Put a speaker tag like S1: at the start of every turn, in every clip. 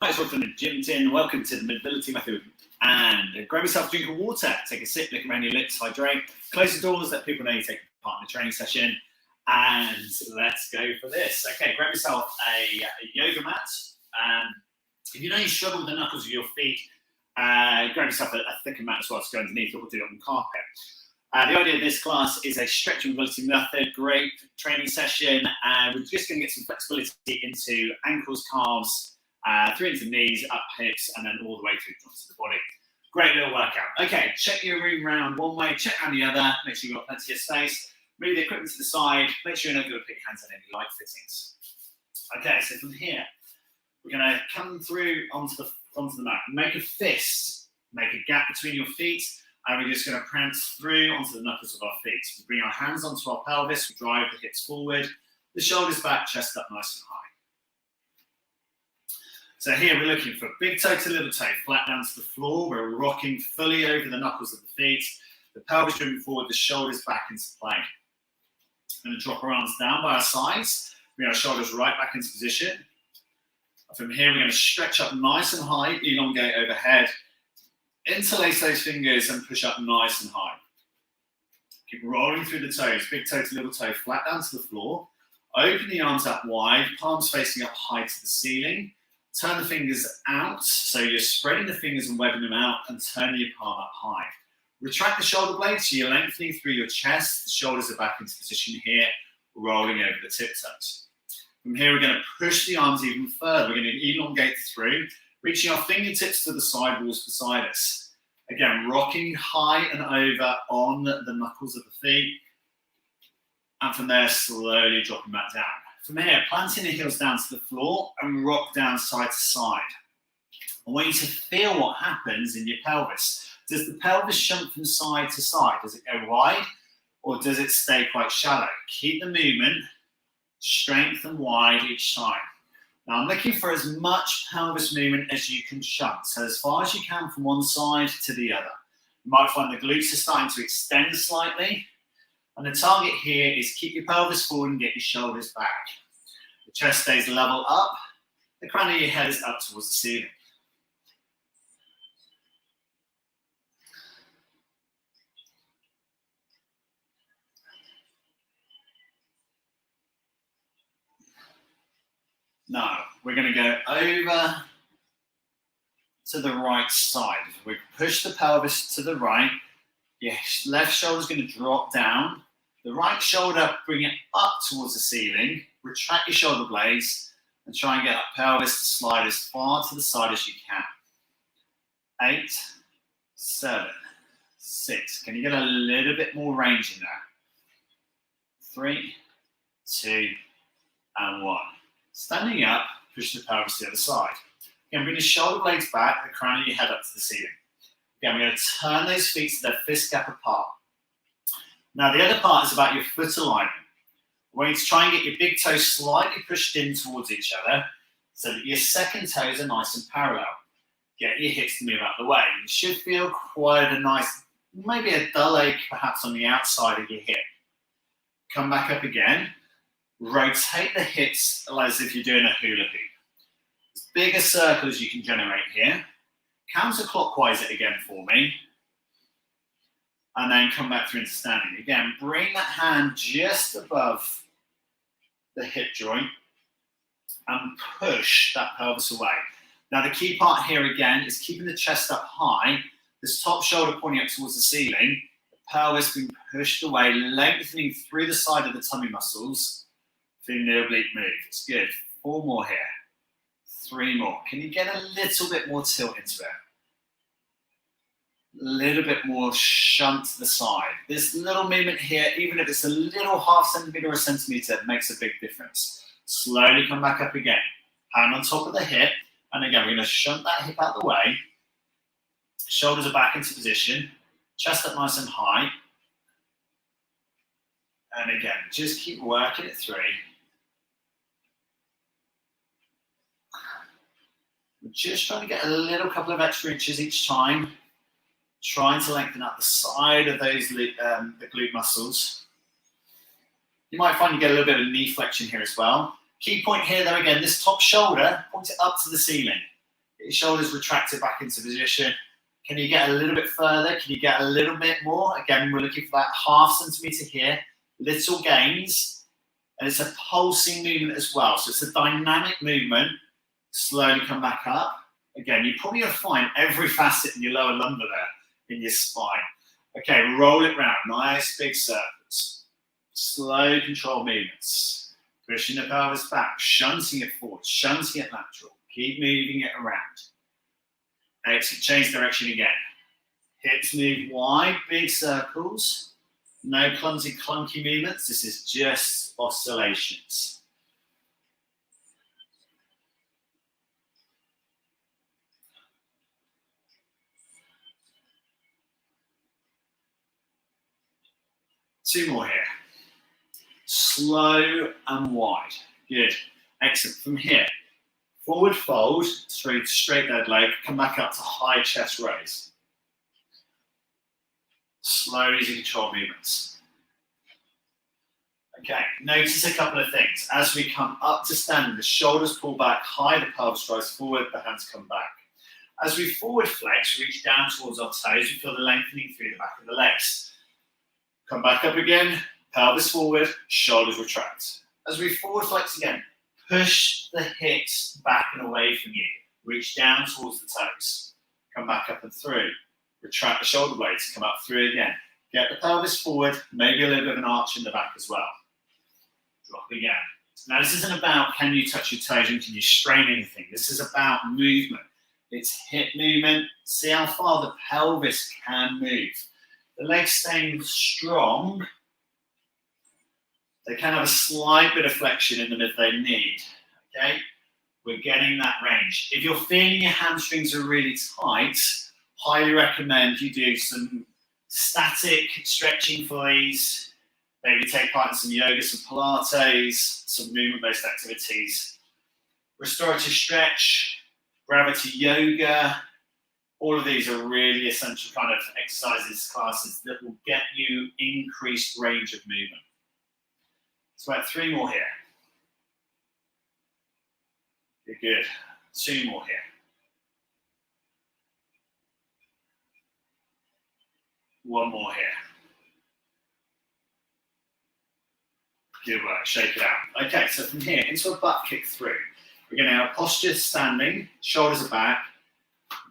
S1: Hi, it's Rob from the Gym Tin. Welcome to the Mobility Method. And grab yourself a drink of water, take a sip, lick around your lips, hydrate, close the doors, let people know you take part in the training session. And let's go for this. Okay, grab yourself a yoga mat. If you know you struggle with the knuckles of your feet, grab yourself a thicker mat as well to go underneath it. We'll do it on carpet. The idea of this class is a stretching mobility method, great training session. We're just going to get some flexibility into ankles, calves, through into the knees, up hips, and then all the way through the joints of the body. Great little workout. Okay, check your room round one way, check round the other, make sure you've got plenty of space. Move the equipment to the side, make sure you're not going to put your hands on any light fittings. Okay, so from here, we're going to come through onto the mat. Make a fist, make a gap between your feet, and we're just going to prance through onto the knuckles of our feet. We bring our hands onto our pelvis, we drive the hips forward, the shoulders back, chest up nice and high. So here we're looking for big toe to little toe, flat down to the floor. We're rocking fully over the knuckles of the feet. The pelvis moving forward, the shoulders back into play. We're going to drop our arms down by our sides. Bring our shoulders right back into position. From here, we're going to stretch up nice and high, elongate overhead. Interlace those fingers and push up nice and high. Keep rolling through the toes, big toe to little toe, flat down to the floor. Open the arms up wide, palms facing up high to the ceiling. Turn the fingers out, so you're spreading the fingers and webbing them out and turning your palm up high. Retract the shoulder blades, so you're lengthening through your chest. The shoulders are back into position here, rolling over the tip toes. From here, we're going to push the arms even further. We're going to elongate through, reaching our fingertips to the sidewalls beside us. Again, rocking high and over on the knuckles of the feet. And from there, slowly dropping back down. From here, planting the heels down to the floor and rock down side to side. I want you to feel what happens in your pelvis. Does the pelvis shunt from side to side? Does it go wide or does it stay quite shallow? Keep the movement, strength and wide each time. Now I'm looking for as much pelvis movement as you can shunt. So as far as you can from one side to the other. You might find the glutes are starting to extend slightly. And the target here is keep your pelvis forward and get your shoulders back. The chest stays level up. The crown of your head is up towards the ceiling. Now, we're going to go over to the right side. We push the pelvis to the right. Your left shoulder is going to drop down. The right shoulder, bring it up towards the ceiling. Retract your shoulder blades and try and get that pelvis to slide as far to the side as you can. 8, 7, 6. Can you get a little bit more range in there? 3, 2, and 1. Standing up, push the pelvis to the other side. Again, bring the shoulder blades back, the crown of your head up to the ceiling. Again, we're going to turn those feet to their fist gap apart. Now, the other part is about your foot alignment. I want you to try and get your big toes slightly pushed in towards each other so that your second toes are nice and parallel. Get your hips to move out of the way. You should feel quite a nice, maybe a dull ache perhaps on the outside of your hip. Come back up again. Rotate the hips as if you're doing a hula hoop. As big a circle as you can generate here. Counterclockwise it again for me. And then come back through into standing. Again, bring that hand just above the hip joint and push that pelvis away. Now the key part here again is keeping the chest up high, this top shoulder pointing up towards the ceiling, the pelvis being pushed away, lengthening through the side of the tummy muscles, feeling the oblique move. It's good. 4 more here. 3 more. Can you get a little bit more tilt into it? A little bit more shunt to the side. This little movement here, even if it's a little half centimetre or a centimetre, makes a big difference. Slowly come back up again. Hand on top of the hip. And again, we're going to shunt that hip out the way. Shoulders are back into position. Chest up nice and high. And again, just keep working it through. We're just trying to get a little couple of extra inches each time. Trying to lengthen up the side of those the glute muscles. You might find you get a little bit of knee flexion here as well. Key point here though, again, this top shoulder, point it up to the ceiling. Get your shoulders retracted back into position. Can you get a little bit further? Can you get a little bit more? Again, we're looking for that ½ centimetre here. Little gains. And it's a pulsing movement as well. So it's a dynamic movement. Slowly come back up. Again, you're probably going to find every facet in your lower lumbar there in your spine. Okay, roll it round. Nice big circles. Slow control movements. Pushing the pelvis back, shunting it forward, shunting it lateral. Keep moving it around. Exit, change direction again. Hips move wide, big circles. No clumsy, clunky movements. This is just oscillations. Two more here. Slow and wide. Good. Excellent. From here, forward fold, straight dead leg, come back up to high chest raise. Slow, easy control movements. Okay, notice a couple of things. As we come up to standing, the shoulders pull back, high, the pelvis rise forward, the hands come back. As we forward flex, reach down towards our toes, we feel the lengthening through the back of the legs. Come back up again, pelvis forward, shoulders retract. As we forward flex again, push the hips back and away from you. Reach down towards the toes. Come back up and through. Retract the shoulder blades, come up through again. Get the pelvis forward, maybe a little bit of an arch in the back as well. Drop again. Now this isn't about can you touch your toes and can you strain anything. This is about movement. It's hip movement. See how far the pelvis can move. The legs staying strong. They can have a slight bit of flexion in them if they need. Okay? We're getting that range. If you're feeling your hamstrings are really tight, highly recommend you do some static stretching for these. Maybe take part in some yoga, some Pilates, some movement-based activities. Restorative stretch, gravity yoga. All of these are really essential kind of exercises, classes that will get you increased range of movement. So about 3 more here. You're good. 2 more here. 1 more here. Good work, shake it out. Okay, so from here, into a butt kick through. We're going to have posture standing, shoulders are back,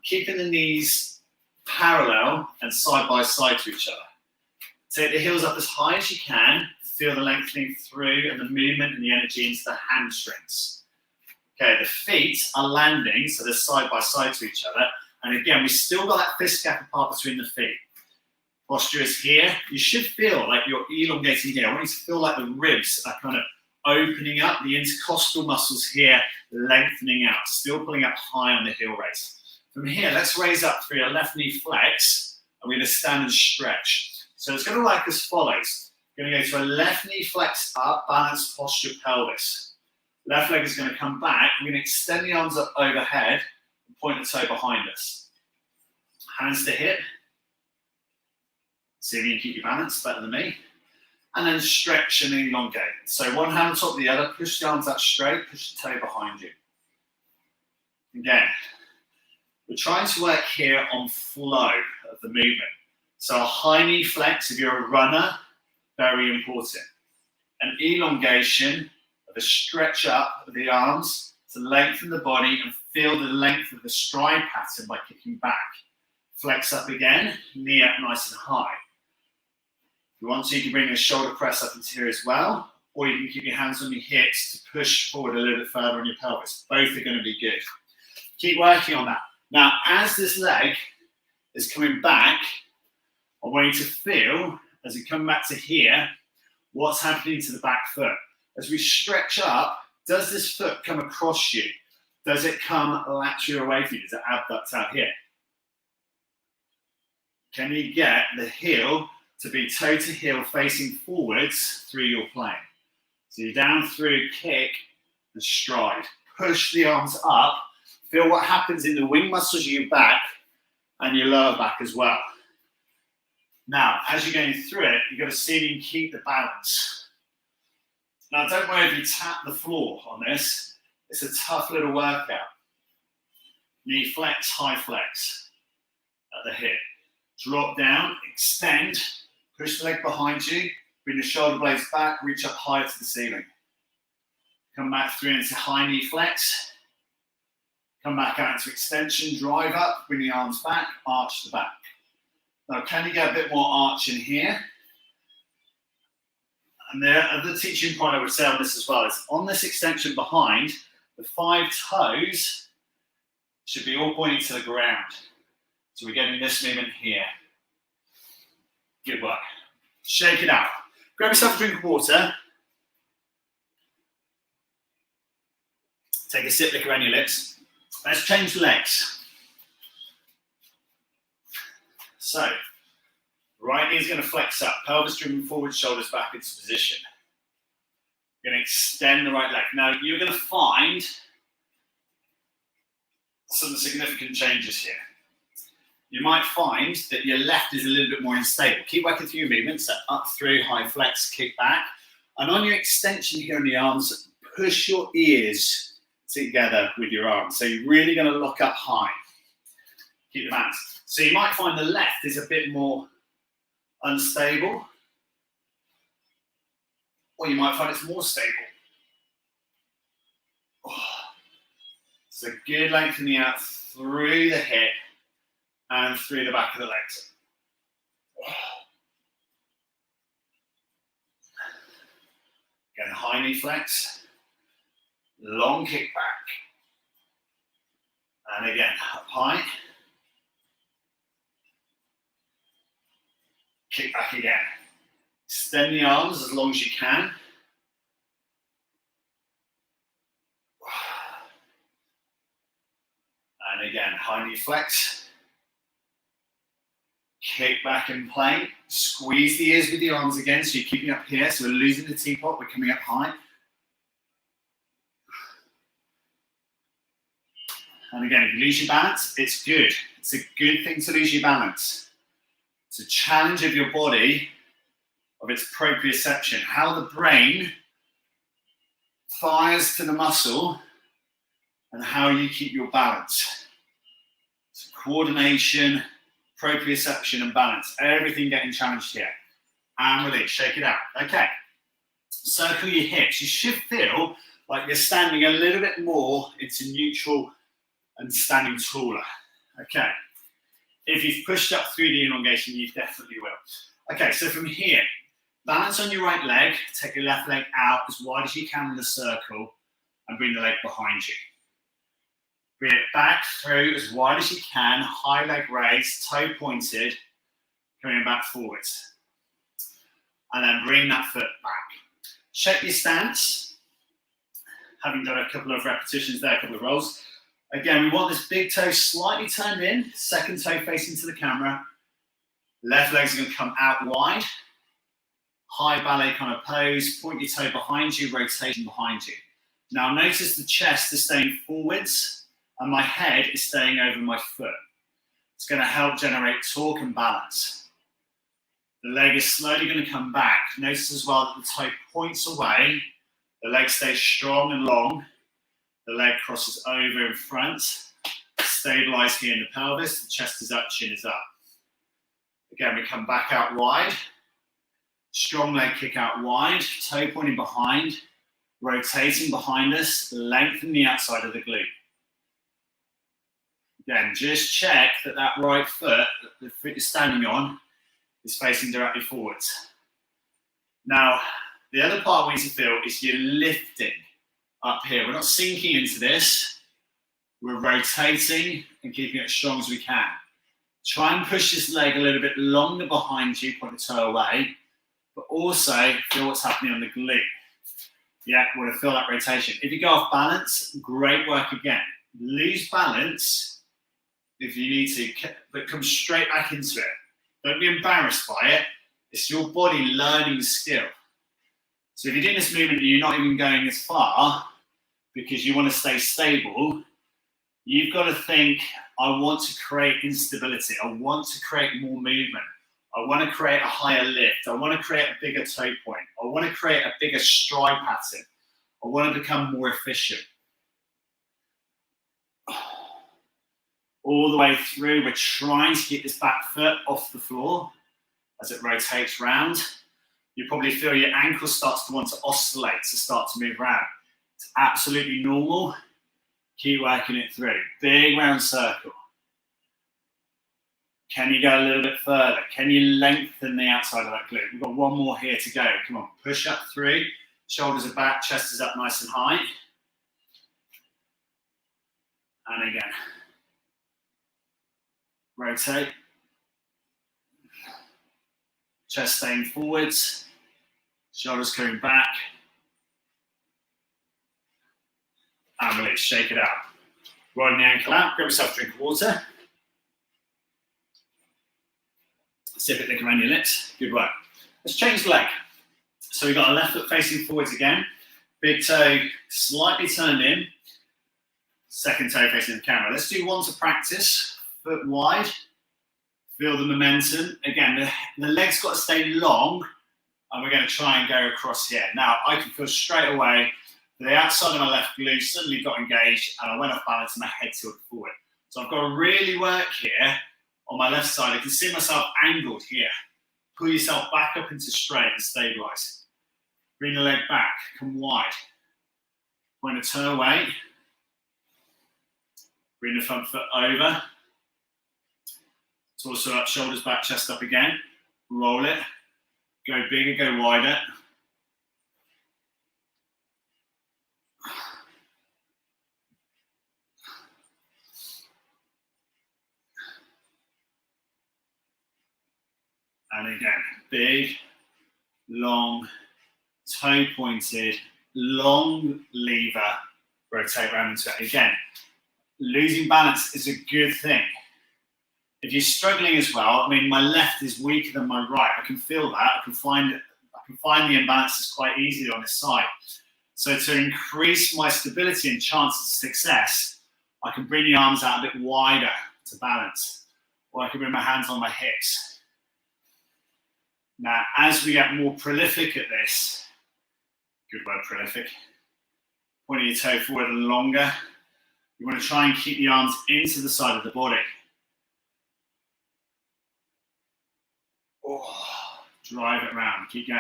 S1: keeping the knees parallel and side by side to each other. Take the heels up as high as you can, feel the lengthening through and the movement and the energy into the hamstrings. Okay, the feet are landing, so they're side by side to each other. And again, we've still got that fist gap apart between the feet. Posture is here. You should feel like you're elongating here. I want you to feel like the ribs are kind of opening up, the intercostal muscles here lengthening out, still pulling up high on the heel raise. From here, let's raise up through your left knee flex, and we're going to stand and stretch. So it's going to work as follows. We're going to go to a left knee flex up, balanced posture pelvis. Left leg is going to come back. We're going to extend the arms up overhead and point the toe behind us. Hands to hip. See if you can keep your balance better than me. And then stretch and elongate. So one hand on top of the other, push the arms out straight, push the toe behind you. Again, we're trying to work here on flow of the movement. So a high knee flex, if you're a runner, very important. An elongation of a stretch up of the arms to lengthen the body and feel the length of the stride pattern by kicking back. Flex up again, knee up nice and high. If you want to, you can bring a shoulder press up into here as well, or you can keep your hands on your hips to push forward a little bit further on your pelvis. Both are going to be good. Keep working on that. Now, as this leg is coming back, I want you to feel, as it comes back to here, what's happening to the back foot. As we stretch up, does this foot come across you? Does it come laterally away from you? Does it abduct out here? Can you get the heel to be toe to heel facing forwards through your plane? So you're down through, kick and stride. Push the arms up. Feel what happens in the wing muscles of your back and your lower back as well. Now, as you're going through it, you've got to see if you can keep the balance. Now, don't worry if you tap the floor on this. It's a tough little workout. Knee flex, high flex at the hip. Drop down, extend, push the leg behind you, bring the shoulder blades back, reach up higher to the ceiling. Come back through into high knee flex. Come back out into extension, drive up, bring the arms back, arch the back. Now, can you get a bit more arch in here? And the other teaching point I would say on this as well is on this extension behind, the 5 toes should be all pointing to the ground. So we're getting this movement here. Good work. Shake it out. Grab yourself a drink of water. Take a sip, lick around your lips. Let's change legs. So, right knee is going to flex up, pelvis driven forward, shoulders back into position. You're going to extend the right leg. Now, you're going to find some significant changes here. You might find that your left is a little bit more unstable. Keep working through your movements, so up through, high flex, kick back. And on your extension here in the arms, push your ears together with your arms. So you're really going to look up high. Keep the balance. So you might find the left is a bit more unstable, or you might find it's more stable. So good lengthening out through the hip and through the back of the legs. Again, high knee flex. Long kick back. And again, up high. Kick back again. Extend the arms as long as you can. And again, high knee flex. Kick back in plane. Squeeze the ears with your arms again, so you're keeping up here. So we're losing the teapot, we're coming up high. And again, if you lose your balance, it's good. It's a good thing to lose your balance. It's a challenge of your body, of its proprioception, how the brain fires to the muscle and how you keep your balance. So coordination, proprioception and balance, everything getting challenged here. And release, shake it out. Okay, circle your hips. You should feel like you're standing a little bit more into neutral and standing taller. Okay, if you've pushed up through the elongation, you definitely will. Okay, so from here, balance on your right leg, take your left leg out as wide as you can in the circle and bring the leg behind you. Bring it back through as wide as you can, high leg raised, toe pointed, coming back forwards. And then bring that foot back. Check your stance. Having done a couple of repetitions there, a couple of rolls. Again, we want this big toe slightly turned in, second toe facing to the camera. Left leg's are going to come out wide. High ballet kind of pose, point your toe behind you, rotation behind you. Now notice the chest is staying forwards and my head is staying over my foot. It's going to help generate torque and balance. The leg is slowly going to come back. Notice as well that the toe points away, the leg stays strong and long. The leg crosses over in front, stabilize here in the pelvis, the chest is up, chin is up. Again, we come back out wide, strong leg kick out wide, toe pointing behind, rotating behind us, lengthen the outside of the glute. Again, just check that that right foot, the foot you're standing on, is facing directly forwards. Now, the other part I want you to feel is you're lifting up here. We're not sinking into this. We're rotating and keeping it as strong as we can. Try and push this leg a little bit longer behind you, point the toe away, but also feel what's happening on the glute. Yeah, we want to feel that rotation. If you go off balance, great work again. Lose balance if you need to, but come straight back into it. Don't be embarrassed by it. It's your body learning the skill. So if you're doing this movement and you're not even going as far because you want to stay stable, you've got to think, I want to create instability. I want to create more movement. I want to create a higher lift. I want to create a bigger toe point. I want to create a bigger stride pattern. I want to become more efficient. all the way through. We're trying to keep this back foot off the floor as it rotates round. You probably feel your ankle starts to want to oscillate, to start to move around. It's absolutely normal. Keep working it through. Big round circle. Can you go a little bit further? Can you lengthen the outside of that glute? We've got one more here to go. Come on, push up through. Shoulders are back, chest is up nice and high. And again. Rotate. Chest staying forwards. Shoulders coming back. And release, shake it out. Rolling the ankle out, grab yourself a drink of water. Sip it, lick around your lips. Good work. Let's change the leg. So we've got our left foot facing forwards again. Big toe slightly turned in. Second toe facing the camera. Let's do one to practice. Foot wide. Feel the momentum. Again, the leg's got to stay long. And we're going to try and go across here. Now, I can feel straight away the outside of my left glute suddenly got engaged and I went off balance and my head tilted forward. So I've got to really work here on my left side. I can see myself angled here. Pull yourself back up into straight and stabilize. Bring the leg back, come wide. Point the toe away. Bring the front foot over. Torso up, shoulders back, chest up again. Roll it. Go bigger, go wider. And again, big, long, toe pointed, long lever, rotate around into it. Again, losing balance is a good thing. If you're struggling as well, I mean, my left is weaker than my right. I can feel that. I can find the imbalances quite easily on this side. So to increase my stability and chances of success, I can bring the arms out a bit wider to balance, or I can bring my hands on my hips. Now, as we get more prolific at this, good word, prolific, pointing your toe forward and longer, you want to try and keep the arms into the side of the body. Oh, drive it around, keep going.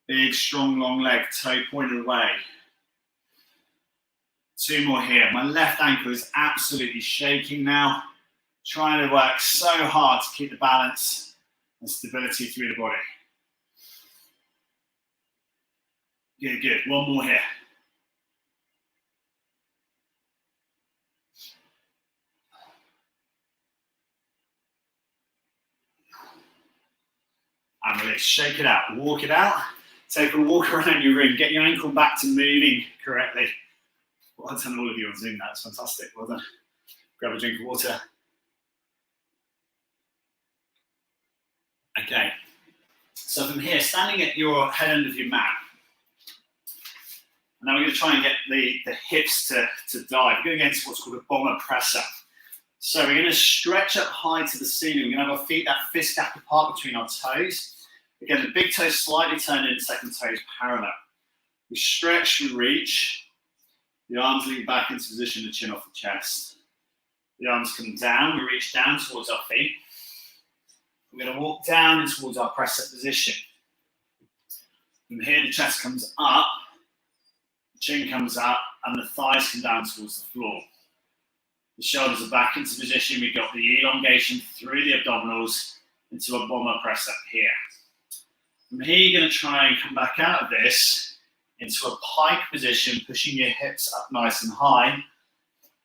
S1: Big, strong, long leg, toe pointed away. Two more here. My left ankle is absolutely shaking now. Trying to work so hard to keep the balance and stability through the body. Good, good. One more here. And release. Shake it out. Walk it out. Take a walk around your room. Get your ankle back to moving correctly. Well done, all of you on Zoom. That's fantastic. Well done. Grab a drink of water. Okay. So from here, standing at your head end of your mat. Now we're going to try and get the hips to dive. We're going to get into what's called a bomber press up. So we're going to stretch up high to the ceiling. We're going to have our feet that fist gap apart between our toes. Again, the big toe slightly turned in, second toe is parallel. We stretch and reach. The arms lean back into position, the chin off the chest. The arms come down, we reach down towards our feet. We're going to walk down and towards our press up position. From here, the chest comes up, the chin comes up, and the thighs come down towards the floor. The shoulders are back into position. We've got the elongation through the abdominals into a bomber press up here. From here, you're going to try and come back out of this into a pike position, pushing your hips up nice and high.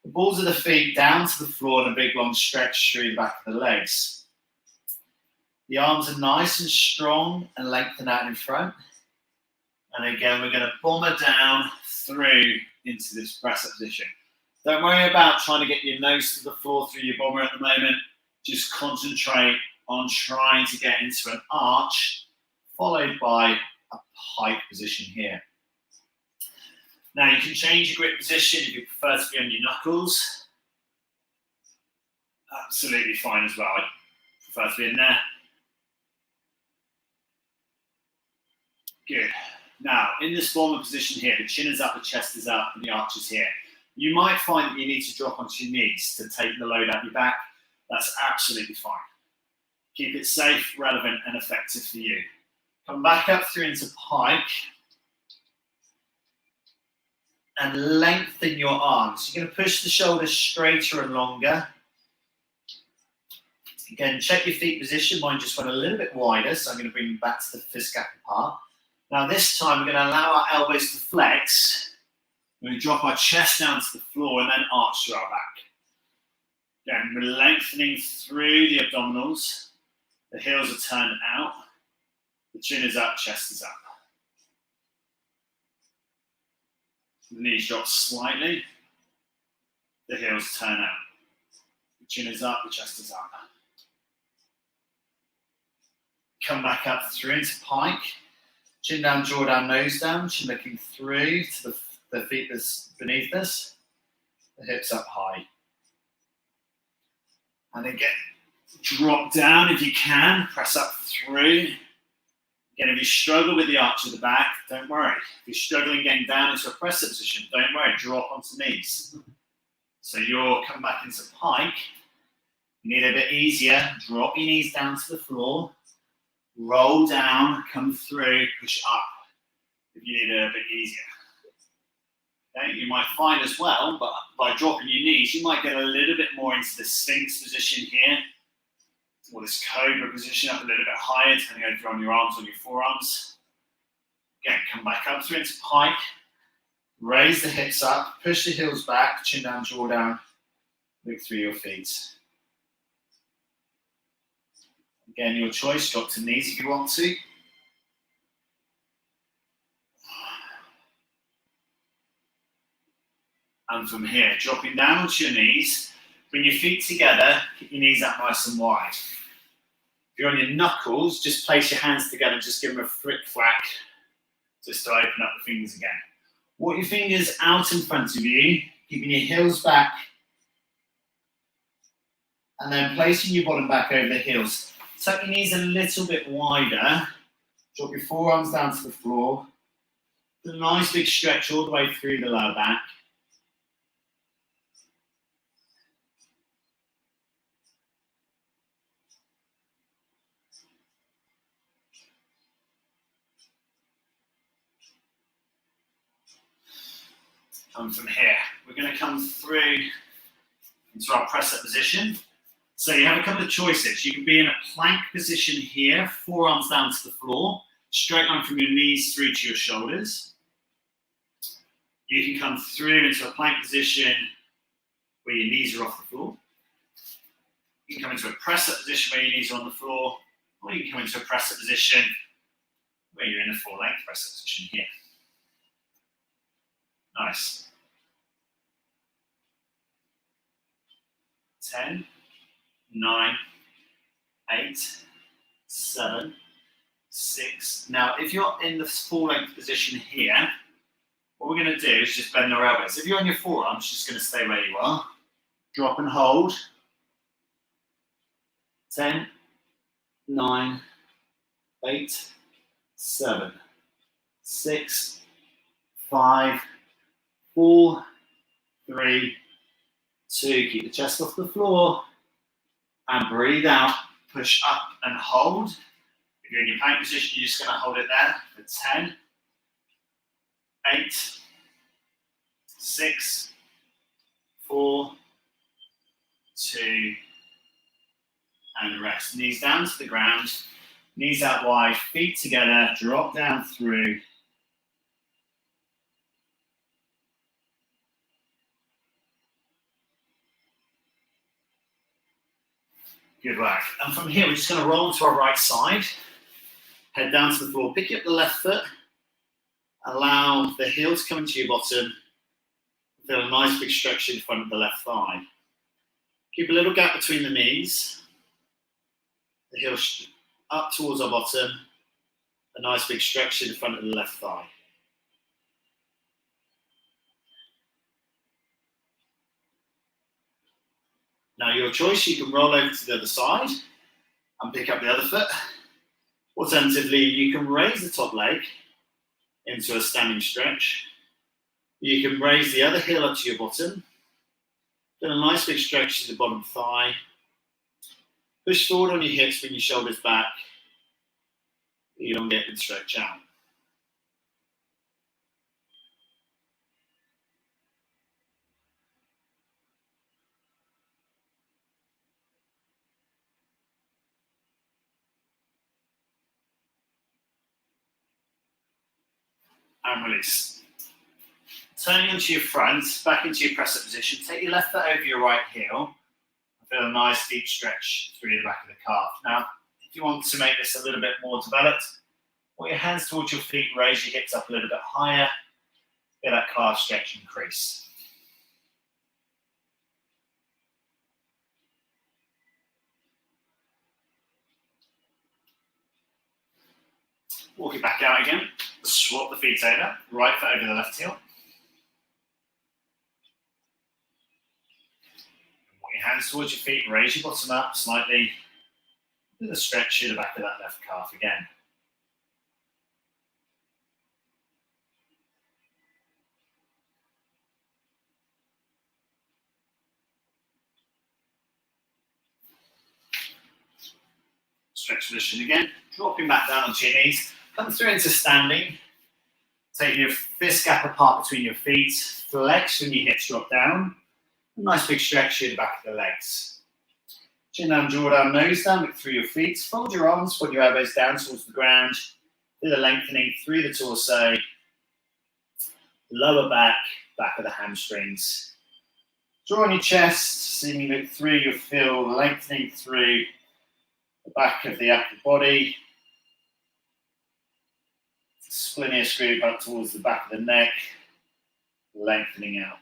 S1: The balls of the feet down to the floor and a big long stretch through the back of the legs. The arms are nice and strong and lengthen out in front. And again, we're going to bomber down through into this press up position. Don't worry about trying to get your nose to the floor through your bomber at the moment. Just concentrate on trying to get into an arch, followed by a pike position here. Now you can change your grip position if you prefer to be on your knuckles. Absolutely fine as well. I prefer to be in there. Good. Now, in this bomber position here, the chin is up, the chest is up, and the arch is here. You might find that you need to drop onto your knees to take the load out your back. That's absolutely fine. Keep it safe, relevant, and effective for you. Come back up through into pike and lengthen your arms. You're going to push the shoulders straighter and longer. Again, check your feet position. Mine just went a little bit wider, so I'm going to bring them back to the fist gap apart. Now this time, we're going to allow our elbows to flex. We're going to drop our chest down to the floor and then arch through our back. Again, we're lengthening through the abdominals. The heels are turned out. The chin is up, chest is up. The knees drop slightly. The heels turn out. The chin is up, the chest is up. Come back up through into pike. Chin down, jaw down, nose down. Chin looking through to the feet that's beneath us. The hips up high. And again, drop down if you can. Press up through. Again, if you struggle with the arch of the back, don't worry. If you're struggling getting down into a press-up position, don't worry, drop onto knees. So you'll come back into pike. You need a bit easier, drop your knees down to the floor, roll down, come through, push up. If you need it a bit easier. Okay, you might find as well, but by dropping your knees, you might get a little bit more into the Sphinx position here, or this cobra position up a little bit higher, depending on if you're on your arms or your forearms. Again, come back up through into pike. Raise the hips up, push the heels back, chin down, jaw down. Look through your feet. Again, your choice, drop to knees if you want to. And from here, dropping down onto your knees, bring your feet together, keep your knees up nice and wide. If you're on your knuckles, just place your hands together and just give them a flick flack, just to open up the fingers again. Walk your fingers out in front of you, keeping your heels back, and then placing your bottom back over the heels. Tuck your knees a little bit wider, drop your forearms down to the floor. A nice big stretch all the way through the lower back. And from here, we're going to come through into our press-up position. So you have a couple of choices. You can be in a plank position here, forearms down to the floor, straight line from your knees through to your shoulders. You can come through into a plank position where your knees are off the floor. You can come into a press-up position where your knees are on the floor, or you can come into a press-up position where you're in a full-length press-up position here. Nice. 10, 9, 8, 7, 6. Now, if you're in the full-length position here, what we're going to do is just bend our elbows. If you're on your forearms, just going to stay where you are. Drop and hold. 10, 9, 8, 7, 6, 5, 4, 3, 2. Keep the chest off the floor. And breathe out. Push up and hold. If you're in your plank position, you're just going to hold it there for 10, 8, 6, 4, 2, and rest. Knees down to the ground. Knees out wide. Feet together. Drop down through. Good work. And from here, we're just going to roll to our right side. Head down to the floor. Pick up the left foot. Allow the heel to come into your bottom. Feel a nice big stretch in front of the left thigh. Keep a little gap between the knees. The heel up towards our bottom. A nice big stretch in front of the left thigh. Now your choice, you can roll over to the other side and pick up the other foot. Alternatively, you can raise the top leg into a standing stretch. You can raise the other heel up to your bottom. Then a nice big stretch to the bottom thigh. Push forward on your hips, bring your shoulders back. Elongate and stretch out. And release. Turning onto your front, back into your press-up position. Take your left foot over your right heel. Feel a nice deep stretch through the back of the calf. Now, if you want to make this a little bit more developed, put your hands towards your feet, raise your hips up a little bit higher. Feel that calf stretch increase. Walk it back out again. Swap the feet over. Right foot over the left heel. Walk your hands towards your feet. Raise your bottom up slightly. Do the stretch through the back of that left calf again. Stretch position again. Dropping back down onto your knees. Come through into standing. Take your fist gap apart between your feet. Flex when your hips drop down. A nice big stretch through the back of the legs. Chin down, jaw down, nose down. Look through your feet. Fold your arms. Put your elbows down towards the ground. Do the lengthening through the torso. Lower back, back of the hamstrings. Draw on your chest. See me look through. You'll feel lengthening through the back of the upper body. Splenius screw up towards the back of the neck, lengthening out.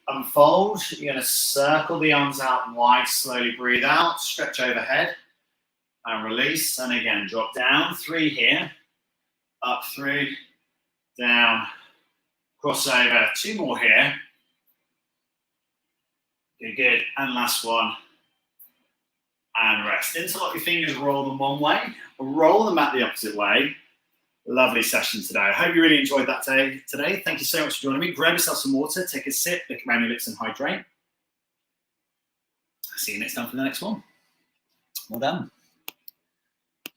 S1: Unfold, you're going to circle the arms out wide, slowly breathe out, stretch overhead, and release. And again, drop down, 3 here, up 3, down, cross over, 2 more here. Good, and last one. And rest. Interlock your fingers, roll them one way, roll them back the opposite way. Lovely session today. I hope you really enjoyed that today. Thank you so much for joining me. Grab yourself some water, take a sip, lick around your lips and hydrate. See you next time for the next one. Well done.